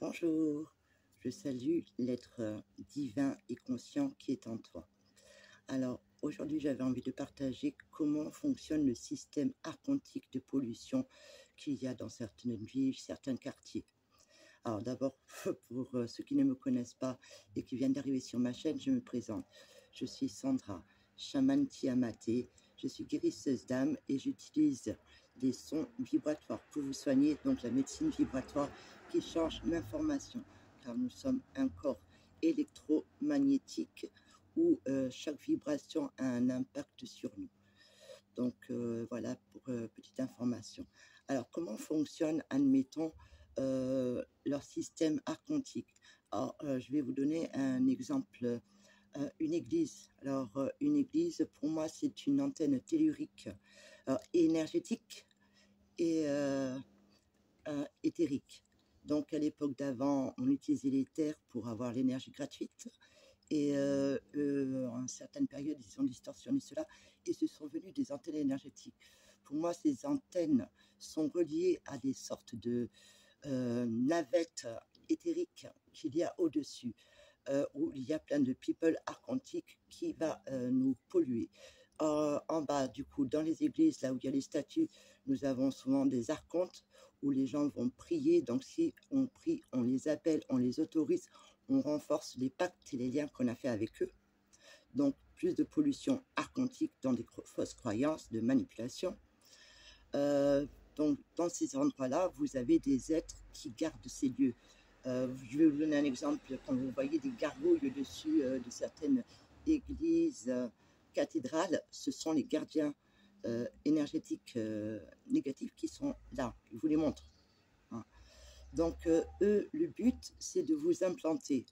Bonjour, je salue l'être divin et conscient qui est en toi. Alors, aujourd'hui, j'avais envie de partager comment fonctionne le système archontique de pollution qu'il y a dans certaines villes, certains quartiers. Alors, d'abord, pour ceux qui ne me connaissent pas et qui viennent d'arriver sur ma chaîne, je me présente. Je suis Sandra, chamane Tiamaté. Je suis guérisseuse d'âme et j'utilise des sons vibratoires pour vous soigner, donc la médecine vibratoire qui change l'information, car nous sommes un corps électromagnétique où chaque vibration a un impact sur nous. Donc voilà pour petite information. Alors comment fonctionne, admettons, leur système archontique? Alors je vais vous donner un exemple. Une église. Alors, une église, pour moi, c'est une antenne tellurique énergétique et éthérique. Donc, à l'époque d'avant, on utilisait l'éther pour avoir l'énergie gratuite. Et en certaines périodes, ils ont distorsionné cela et ce sont venus des antennes énergétiques. Pour moi, ces antennes sont reliées à des sortes de navettes éthériques qu'il y a au-dessus. Où il y a plein de people archontiques qui va nous polluer. En bas, du coup, dans les églises, là où il y a les statues, nous avons souvent des archontes où les gens vont prier. Donc, si on prie, on les appelle, on les autorise, on renforce les pactes et les liens qu'on a fait avec eux. Donc, plus de pollution archontique dans des fausses croyances, de manipulation. Donc, dans ces endroits-là, vous avez des êtres qui gardent ces lieux. Je vais vous donner un exemple. Quand vous voyez des gargouilles au-dessus de certaines églises, cathédrales, ce sont les gardiens énergétiques négatifs qui sont là. Je vous les montre. Hein. Donc, eux, le but, c'est de vous implanter.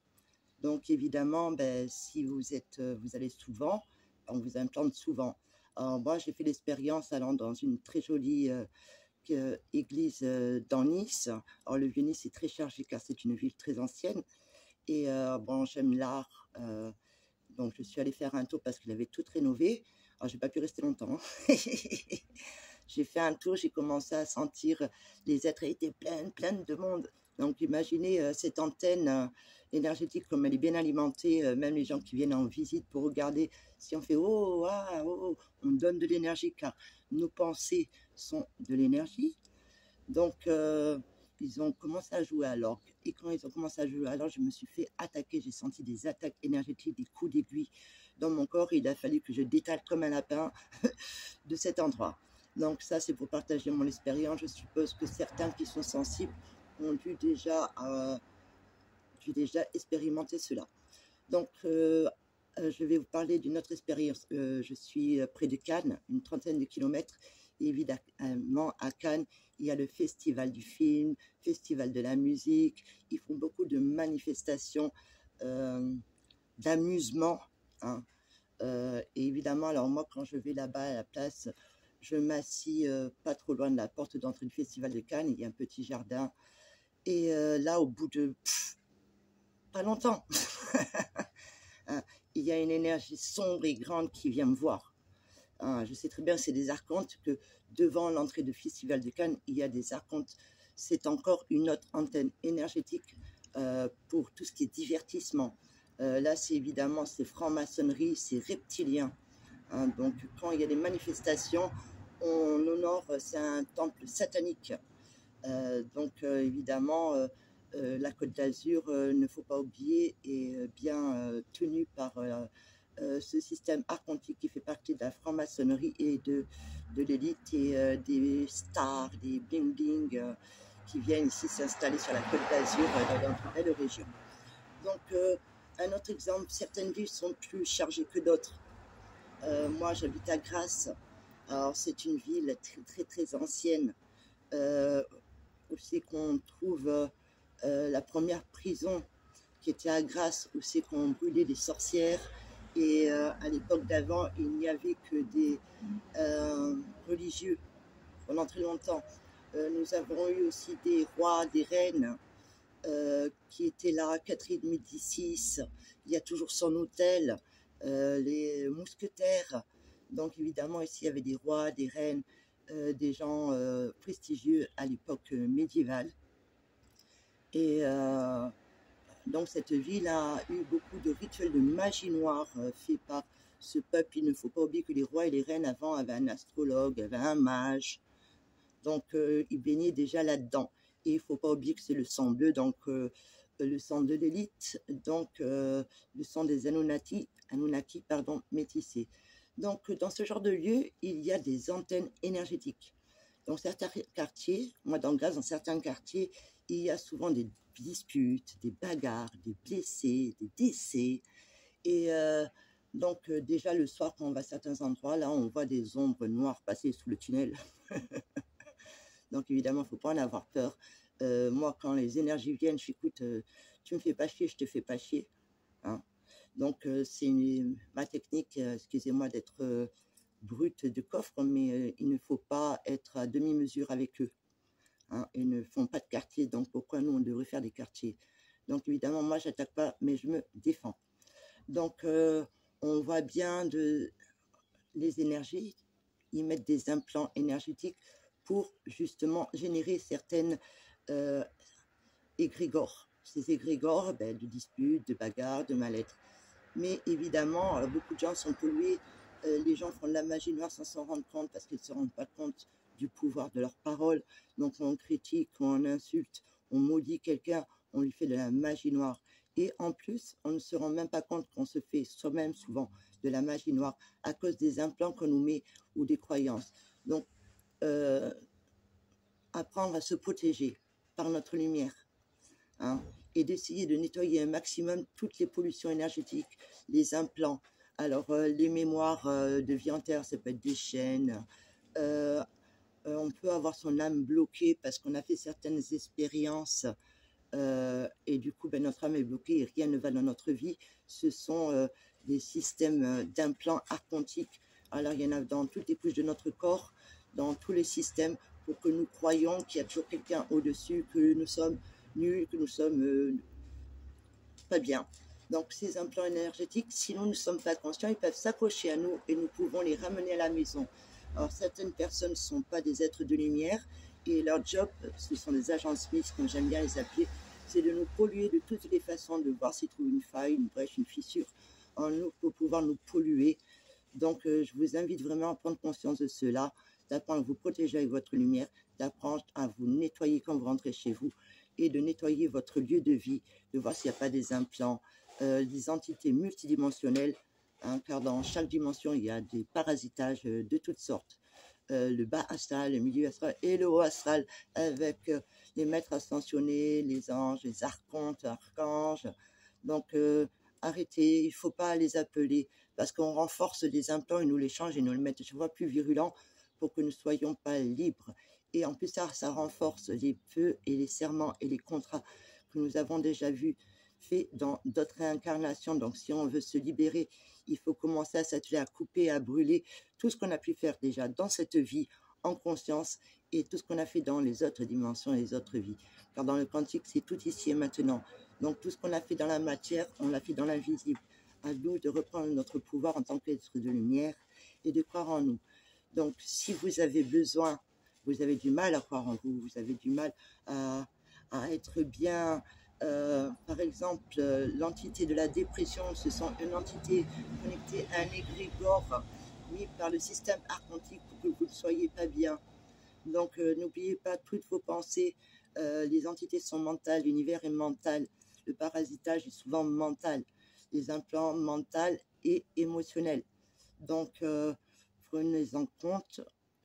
Donc, évidemment, si vous allez souvent, on vous implante souvent. Alors, moi, j'ai fait l'expérience allant dans une très jolie église dans Nice. Alors, le Vieux-Nice est très chargé car c'est une ville très ancienne. Et bon, j'aime l'art. Donc, je suis allée faire un tour parce qu'il avait tout rénové. Alors, j'ai pas pu rester longtemps. J'ai fait un tour, j'ai commencé à sentir les êtres étaient pleines de monde. Donc, imaginez cette antenne énergétique, comme elle est bien alimentée, même les gens qui viennent en visite pour regarder, si on fait oh, ah, oh, on donne de l'énergie, car nos pensées sont de l'énergie. Donc, ils ont commencé à jouer à l'orgue. Et quand ils ont commencé à jouer à l'orgue, je me suis fait attaquer. J'ai senti des attaques énergétiques, des coups d'aiguille dans mon corps. Et il a fallu que je détale comme un lapin de cet endroit. Donc ça, c'est pour partager mon expérience. Je suppose que certains qui sont sensibles ont dû déjà expérimenter cela. Donc, je vais vous parler d'une autre expérience. Je suis près de Cannes, une trentaine de kilomètres. Et évidemment, à Cannes, il y a le festival du film, festival de la musique. Ils font beaucoup de manifestations d'amusement. Hein. Et évidemment, alors moi, quand je vais là-bas à la place, je m'assis pas trop loin de la porte d'entrée du festival de Cannes. Il y a un petit jardin. Et là, au bout de pas longtemps, hein, il y a une énergie sombre et grande qui vient me voir. Hein, je sais très bien que c'est des archontes, que devant l'entrée du festival de Cannes, il y a des archontes. C'est encore une autre antenne énergétique pour tout ce qui est divertissement. Là, c'est évidemment, c'est franc-maçonnerie, c'est reptilien. Hein, donc, quand il y a des manifestations, on honore, c'est un temple satanique. Donc, évidemment, la Côte d'Azur, ne faut pas oublier, est bien tenue par ce système archontique qui fait partie de la franc-maçonnerie et de l'élite et des stars, des bling-bling qui viennent ici s'installer sur la Côte d'Azur dans notre belle région. Donc, un autre exemple, certaines villes sont plus chargées que d'autres. Moi, j'habite à Grasse. Alors, c'est une ville très ancienne où c'est qu'on trouve la première prison qui était à Grasse, où c'est qu'on brûlait des sorcières. Et à l'époque d'avant, il n'y avait que des religieux pendant très longtemps. Nous avons eu aussi des rois, des reines qui étaient là, Catherine Médicis. Il y a toujours son hôtel, les mousquetaires. Donc évidemment, ici, il y avait des rois, des reines, des gens prestigieux à l'époque médiévale. Et donc cette ville a eu beaucoup de rituels de magie noire faits par ce peuple. Il ne faut pas oublier que les rois et les reines avant avaient un astrologue, avaient un mage. Donc ils baignaient déjà là-dedans. Et il ne faut pas oublier que c'est le sang bleu, donc le sang de l'élite, donc le sang des Anunnaki, pardon, métissés. Donc dans ce genre de lieu, il y a des antennes énergétiques. Dans certains quartiers, moi dans Grasse, dans certains quartiers, il y a souvent des disputes, des bagarres, des blessés, des décès. Et donc déjà le soir, quand on va à certains endroits, là on voit des ombres noires passer sous le tunnel. Donc évidemment, il ne faut pas en avoir peur. Moi, quand les énergies viennent, je suis écoute, tu me fais pas chier, je te fais pas chier. Hein. Donc c'est ma technique, excusez-moi d'être brute de coffre, mais il ne faut pas être à demi-mesure avec eux. Hein. Ils ne font pas de quartier, donc pourquoi nous, on devrait faire des quartiers? Donc évidemment, moi, j'attaque pas, mais je me défends. Donc on voit bien les énergies, ils mettent des implants énergétiques pour justement générer certaines égrégores. Ces égrégores, de disputes, de bagarres, de mal-être. Mais évidemment, beaucoup de gens sont pollués. Les gens font de la magie noire sans s'en rendre compte parce qu'ils ne se rendent pas compte du pouvoir de leurs paroles. Donc on critique, on insulte, on maudit quelqu'un, on lui fait de la magie noire. Et en plus, on ne se rend même pas compte qu'on se fait soi-même souvent de la magie noire à cause des implants qu'on nous met ou des croyances. Donc, apprendre à se protéger par notre lumière, hein, et d'essayer de nettoyer un maximum toutes les pollutions énergétiques, les implants. Alors, les mémoires de vie antérieure, ça peut être des chaînes. On peut avoir son âme bloquée parce qu'on a fait certaines expériences et du coup, notre âme est bloquée et rien ne va dans notre vie. Ce sont des systèmes d'implants archontiques. Alors, il y en a dans toutes les couches de notre corps, dans tous les systèmes, pour que nous croyions qu'il y a toujours quelqu'un au-dessus, que nous sommes nuls, que nous sommes pas bien. Donc, ces implants énergétiques, si nous ne sommes pas conscients, ils peuvent s'accrocher à nous et nous pouvons les ramener à la maison. Alors, certaines personnes ne sont pas des êtres de lumière et leur job, ce sont des agents Smith, comme j'aime bien les appeler, c'est de nous polluer de toutes les façons, de voir s'il trouve une faille, une brèche, une fissure en nous pour pouvoir nous polluer. Donc, je vous invite vraiment à prendre conscience de cela, d'apprendre à vous protéger avec votre lumière, d'apprendre à vous nettoyer quand vous rentrez chez vous et de nettoyer votre lieu de vie, de voir s'il n'y a pas des implants, des entités multidimensionnelles, hein, car dans chaque dimension, il y a des parasitages de toutes sortes. Le bas astral, le milieu astral et le haut astral, avec les maîtres ascensionnés, les anges, les archontes, archanges. Donc, arrêtez, il ne faut pas les appeler, parce qu'on renforce des implants, ils nous les changent et nous les mettent, je vois, plus virulents pour que nous ne soyons pas libres. Et en plus, ça renforce les vœux et les serments et les contrats que nous avons déjà vus faits dans d'autres réincarnations. Donc, si on veut se libérer, il faut commencer à s'atteler à couper, à brûler tout ce qu'on a pu faire déjà dans cette vie en conscience et tout ce qu'on a fait dans les autres dimensions et les autres vies. Car dans le quantique, c'est tout ici et maintenant. Donc, tout ce qu'on a fait dans la matière, on l'a fait dans l'invisible. À nous de reprendre notre pouvoir en tant qu'être de lumière et de croire en nous. Donc, si vous avez besoin, vous avez du mal à croire en vous, vous avez du mal à être bien. Par exemple, l'entité de la dépression, ce sont une entité connectée à un égrégore mis par le système archontique pour que vous ne soyez pas bien. Donc, n'oubliez pas toutes vos pensées. Les entités sont mentales, l'univers est mental. Le parasitage est souvent mental. Les implants mentaux et émotionnels. Donc, prenez-en compte,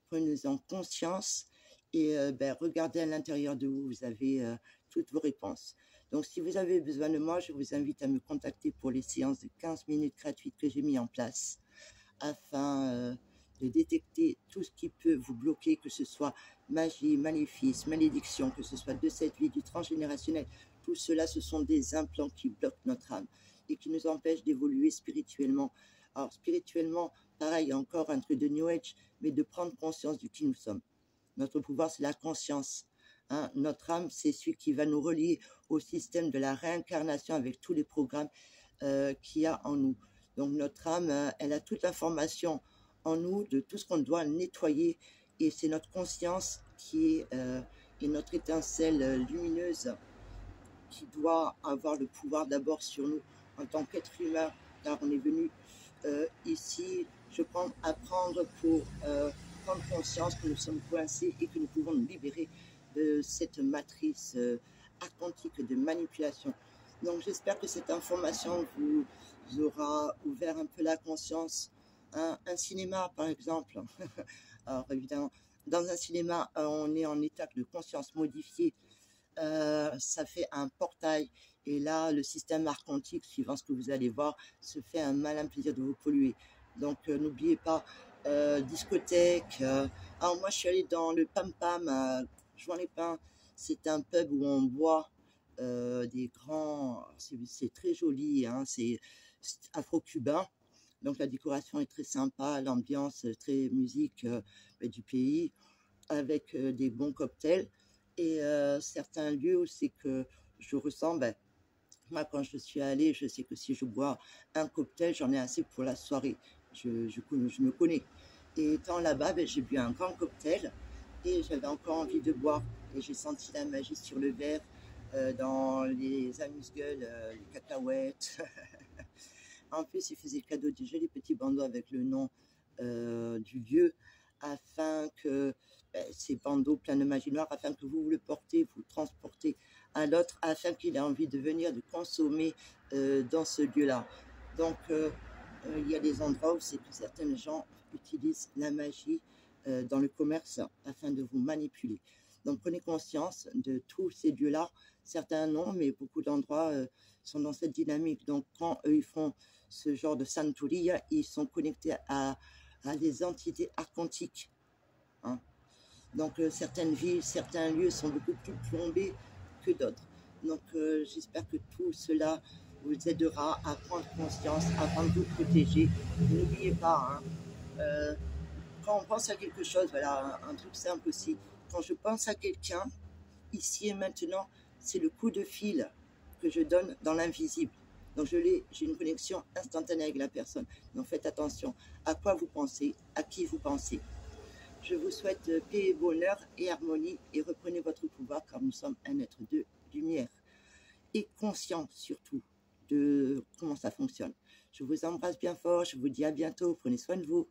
prenez-en conscience et regardez à l'intérieur de vous, vous avez toutes vos réponses. Donc, si vous avez besoin de moi, je vous invite à me contacter pour les séances de 15 minutes gratuites que j'ai mis en place afin de détecter tout ce qui peut vous bloquer, que ce soit magie, maléfice, malédiction, que ce soit de cette vie, du transgénérationnel. Tout cela, ce sont des implants qui bloquent notre âme et qui nous empêchent d'évoluer spirituellement. Alors, spirituellement, pareil, encore un truc de New Age, mais de prendre conscience de qui nous sommes. Notre pouvoir, c'est la conscience. Hein, notre âme, c'est celui qui va nous relier au système de la réincarnation avec tous les programmes qu'il y a en nous. Donc notre âme, elle a toute l'information en nous de tout ce qu'on doit nettoyer et c'est notre conscience qui est notre étincelle lumineuse qui doit avoir le pouvoir d'abord sur nous en tant qu'être humain, car on est venu ici, je pense, apprendre pour prendre conscience que nous sommes coincés et que nous pouvons nous libérer de cette matrice quantique de manipulation. Donc j'espère que cette information vous aura ouvert un peu la conscience. Un cinéma, par exemple. Alors évidemment, dans un cinéma, on est en état de conscience modifiée. Ça fait un portail. Et là, le système archontique, suivant ce que vous allez voir, se fait un malin plaisir de vous polluer. Donc n'oubliez pas, discothèque. Alors moi, je suis allée dans le Pam Pam à Juan-les-Pins. C'est un pub où on boit des grands... C'est très joli, hein, c'est afro-cubain. Donc la décoration est très sympa, l'ambiance très musique du pays, avec des bons cocktails. Et certains lieux où c'est que je ressens, moi quand je suis allée, je sais que si je bois un cocktail, j'en ai assez pour la soirée. Je me connais. Et étant là-bas, j'ai bu un grand cocktail et j'avais encore envie de boire. Et j'ai senti la magie sur le verre, dans les amuse-gueules, les cacahuètes. En plus, ils faisaient cadeau de jolis petits bandeaux avec le nom du lieu, afin que ces bandeaux pleins de magie noire, afin que vous le portez, vous le transportez à l'autre, afin qu'il ait envie de venir, de consommer dans ce lieu-là. Donc, il y a des endroits où c'est que certains gens utilisent la magie dans le commerce afin de vous manipuler. Donc, prenez conscience de tous ces lieux-là. Certains non, mais beaucoup d'endroits sont dans cette dynamique. Donc, quand eux, ils font ce genre de santuria, ils sont connectés à des entités archontiques. Hein. Donc, certaines villes, certains lieux sont beaucoup plus plombés que d'autres. Donc, j'espère que tout cela vous aidera à prendre conscience, à vous protéger. N'oubliez pas, hein, quand on pense à quelque chose, voilà, un truc simple aussi. Quand je pense à quelqu'un, ici et maintenant, c'est le coup de fil que je donne dans l'invisible. Donc j'ai une connexion instantanée avec la personne. Donc faites attention à quoi vous pensez, à qui vous pensez. Je vous souhaite paix, bonheur et harmonie, et reprenez votre pouvoir, car nous sommes un être de lumière. Et conscient surtout de comment ça fonctionne. Je vous embrasse bien fort, je vous dis à bientôt, prenez soin de vous.